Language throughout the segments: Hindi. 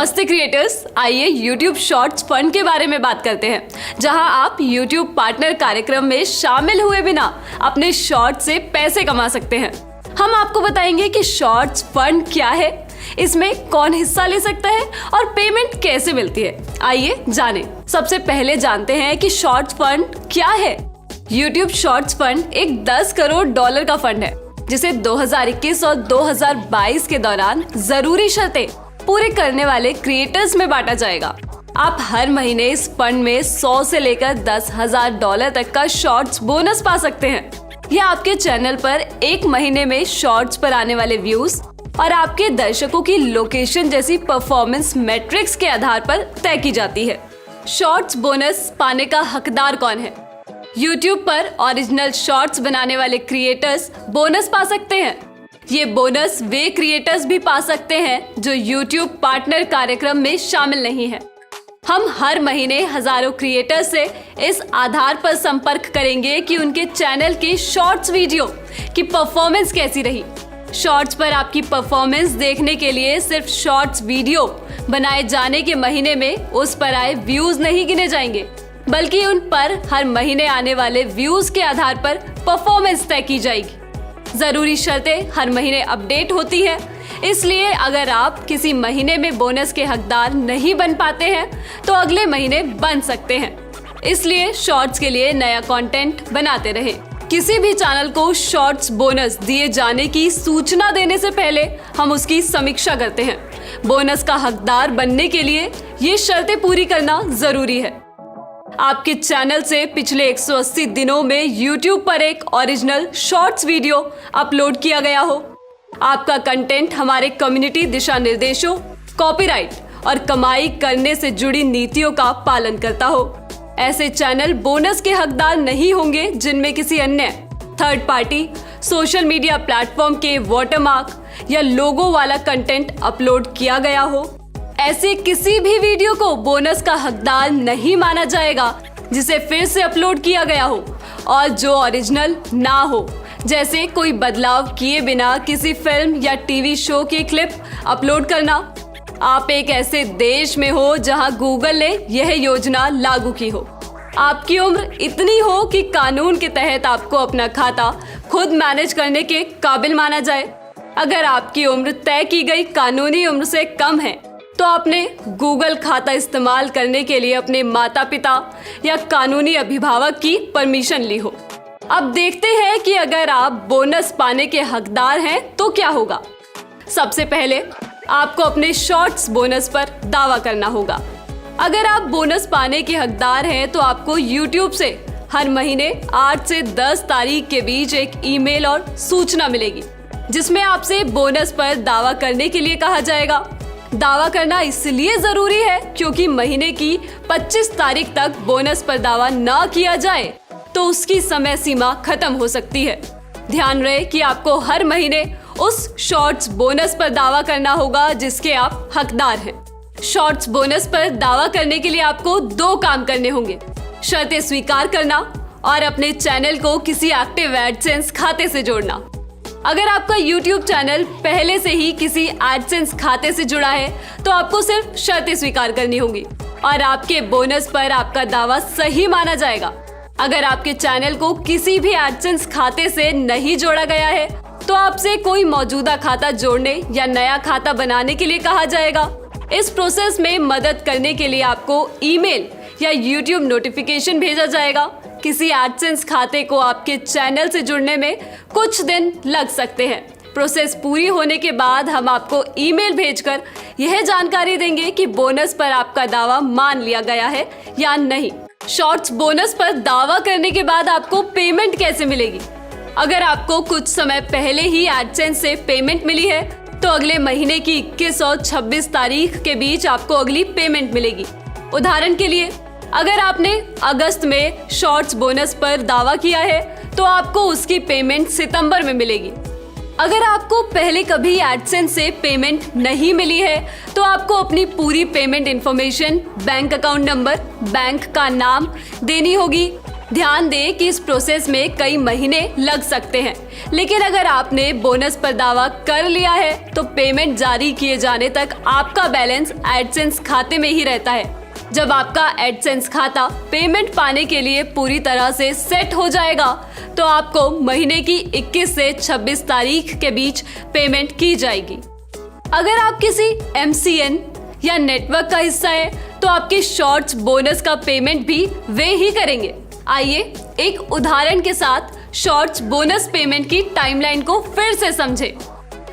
नमस्ते क्रिएटर्स, आइए YouTube शॉर्ट्स फंड के बारे में बात करते हैं, जहां आप YouTube पार्टनर कार्यक्रम में शामिल हुए बिना अपने शॉर्ट से पैसे कमा सकते हैं। हम आपको बताएंगे कि शॉर्ट्स फंड क्या है, इसमें कौन हिस्सा ले सकता है और पेमेंट कैसे मिलती है। आइए जानें। सबसे पहले जानते हैं कि शॉर्ट्स फंड क्या है। YouTube शॉर्ट्स फंड एक $10 करोड़ का फंड है, जिसे 2021 और 2022 के दौरान जरूरी शर्तें पूरे करने वाले क्रिएटर्स में बांटा जाएगा। आप हर महीने इस फंड में 100 से लेकर $10,000 तक का शॉर्ट्स बोनस पा सकते हैं। यह आपके चैनल पर एक महीने में शॉर्ट्स पर आने वाले व्यूज और आपके दर्शकों की लोकेशन जैसी परफॉर्मेंस मैट्रिक्स के आधार पर तय की जाती है। शॉर्ट्स बोनस पाने का हकदार कौन है? YouTube पर ओरिजिनल शॉर्ट्स बनाने वाले क्रिएटर्स बोनस पा सकते हैं। ये बोनस वे क्रिएटर्स भी पा सकते हैं जो YouTube पार्टनर कार्यक्रम में शामिल नहीं है। हम हर महीने हजारों क्रिएटर्स से इस आधार पर संपर्क करेंगे कि उनके चैनल के शॉर्ट्स वीडियो की परफॉर्मेंस कैसी रही। शॉर्ट्स पर आपकी परफॉर्मेंस देखने के लिए सिर्फ शॉर्ट्स वीडियो बनाए जाने के महीने में उस पर आए व्यूज नहीं गिने जाएंगे, बल्कि उन पर हर महीने आने वाले व्यूज के आधार पर परफॉर्मेंस तय की जाएगी। जरूरी शर्तें हर महीने अपडेट होती है, इसलिए अगर आप किसी महीने में बोनस के हकदार नहीं बन पाते हैं तो अगले महीने बन सकते हैं। इसलिए शॉर्ट्स के लिए नया कंटेंट बनाते रहें। किसी भी चैनल को शॉर्ट्स बोनस दिए जाने की सूचना देने से पहले हम उसकी समीक्षा करते हैं। बोनस का हकदार बनने के लिए ये शर्तें पूरी करना जरूरी है। आपके चैनल से पिछले 180 दिनों में YouTube पर एक ओरिजिनल शॉर्ट्स वीडियो अपलोड किया गया हो। आपका कंटेंट हमारे कम्युनिटी दिशा निर्देशों, कॉपीराइट और कमाई करने से जुड़ी नीतियों का पालन करता हो। ऐसे चैनल बोनस के हकदार नहीं होंगे जिनमें किसी अन्य third party social media platform के वाटरमार्क या लोगो वाला कंटेंट अपलोड किया गया हो। ऐसे किसी भी वीडियो को बोनस का हकदार नहीं माना जाएगा जिसे फिर से अपलोड किया गया हो और जो ओरिजिनल ना हो, जैसे कोई बदलाव किए बिना किसी फिल्म या टीवी शो की क्लिप अपलोड करना। आप एक ऐसे देश में हो जहां गूगल ने यह योजना लागू की हो। आपकी उम्र इतनी हो कि कानून के तहत आपको अपना खाता खुद मैनेज करने के काबिल माना जाए। अगर आपकी उम्र तय की गई कानूनी उम्र से कम है तो आपने गूगल खाता इस्तेमाल करने के लिए अपने माता पिता या कानूनी अभिभावक की परमिशन ली हो। अब देखते हैं कि अगर आप बोनस पाने के हकदार हैं तो क्या होगा। सबसे पहले आपको अपने शॉर्ट्स बोनस पर दावा करना होगा। अगर आप बोनस पाने के हकदार हैं तो आपको YouTube से हर महीने 8 से 10 तारीख के बीच एक ईमेल और सूचना मिलेगी, जिसमें आपसे बोनस पर दावा करने के लिए कहा जाएगा। दावा करना इसलिए जरूरी है क्योंकि महीने की 25 तारीख तक बोनस पर दावा न किया जाए तो उसकी समय सीमा खत्म हो सकती है। ध्यान रहे कि आपको हर महीने उस शॉर्ट्स बोनस पर दावा करना होगा जिसके आप हकदार हैं। शॉर्ट्स बोनस पर दावा करने के लिए आपको 2 काम करने होंगे: शर्तें स्वीकार करना और अपने चैनल को किसी एक्टिव एडसेंस खाते से जोड़ना। अगर आपका YouTube चैनल पहले से ही किसी एडसेंस खाते से जुड़ा है तो आपको सिर्फ शर्तें स्वीकार करनी होंगी और आपके बोनस पर आपका दावा सही माना जाएगा। अगर आपके चैनल को किसी भी एडसेंस खाते से नहीं जोड़ा गया है तो आपसे कोई मौजूदा खाता जोड़ने या नया खाता बनाने के लिए कहा जाएगा। इस प्रोसेस में मदद करने के लिए आपको ईमेल या YouTube नोटिफिकेशन भेजा जाएगा। किसी एडसेंस खाते को आपके चैनल से जुड़ने में कुछ दिन लग सकते हैं। प्रोसेस पूरी होने के बाद हम आपको ईमेल भेजकर यह जानकारी देंगे कि बोनस पर आपका दावा मान लिया गया है या नहीं। शॉर्ट्स बोनस पर दावा करने के बाद आपको पेमेंट कैसे मिलेगी? अगर आपको कुछ समय पहले ही एडसेंस से पेमेंट मिली है तो अगले महीने की 21 और 26 तारीख के बीच आपको अगली पेमेंट मिलेगी। उदाहरण के लिए, अगर आपने अगस्त में शॉर्ट्स बोनस पर दावा किया है तो आपको उसकी पेमेंट सितंबर में मिलेगी। अगर आपको पहले कभी एडसेंस से पेमेंट नहीं मिली है तो आपको अपनी पूरी payment information, bank account number, bank का नाम देनी होगी। ध्यान दें कि इस प्रोसेस में कई महीने लग सकते हैं, लेकिन अगर आपने बोनस पर दावा कर लिया है तो पेमेंट जारी किए जाने तक आपका बैलेंस एडसेंस खाते में ही रहता है। जब आपका एडसेंस खाता पेमेंट पाने के लिए पूरी तरह से सेट हो जाएगा तो आपको महीने की 21 से 26 तारीख के बीच पेमेंट की जाएगी। अगर आप किसी MCN या नेटवर्क का हिस्सा है तो आपके शॉर्ट्स बोनस का पेमेंट भी वे ही करेंगे। आइए एक उदाहरण के साथ शॉर्ट्स बोनस पेमेंट की टाइमलाइन को फिर से समझें।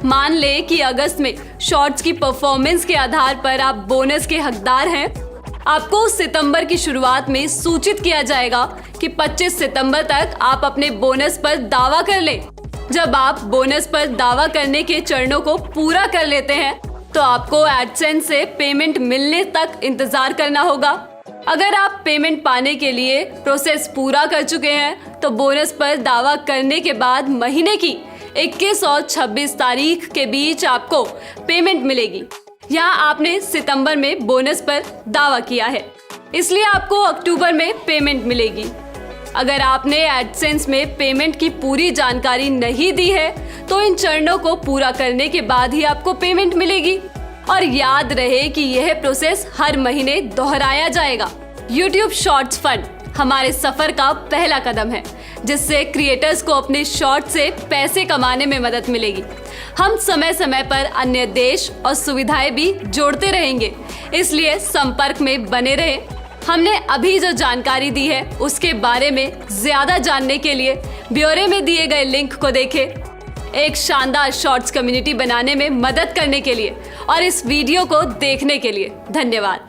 मान लें कि अगस्त में शॉर्ट्स की परफॉर्मेंस के आधार पर आप बोनस के हकदार हैं। आपको सितंबर की शुरुआत में सूचित किया जाएगा कि 25 सितंबर तक आप अपने बोनस पर दावा कर लें। जब आप बोनस पर दावा करने के चरणों को पूरा कर लेते हैं तो आपको एडसेंस से पेमेंट मिलने तक इंतजार करना होगा। अगर आप पेमेंट पाने के लिए प्रोसेस पूरा कर चुके हैं तो बोनस पर दावा करने के बाद महीने की 21 और 26 तारीख के बीच आपको पेमेंट मिलेगी। यहाँ आपने सितंबर में बोनस पर दावा किया है, इसलिए आपको अक्टूबर में पेमेंट मिलेगी। अगर आपने एडसेंस में पेमेंट की पूरी जानकारी नहीं दी है तो इन चरणों को पूरा करने के बाद ही आपको पेमेंट मिलेगी। और याद रहे कि यह प्रोसेस हर महीने दोहराया जाएगा। YouTube शॉर्ट्स फंड हमारे सफर का पहला कदम है, जिससे क्रिएटर्स को अपने शॉर्ट से पैसे कमाने में मदद मिलेगी। हम समय समय पर अन्य देश और सुविधाएं भी जोड़ते रहेंगे, इसलिए संपर्क में बने रहें। हमने अभी जो जानकारी दी है उसके बारे में ज्यादा जानने के लिए ब्यौरे में दिए गए लिंक को देखें। एक शानदार शॉर्ट्स कम्युनिटी बनाने में मदद करने के लिए और इस वीडियो को देखने के लिए धन्यवाद।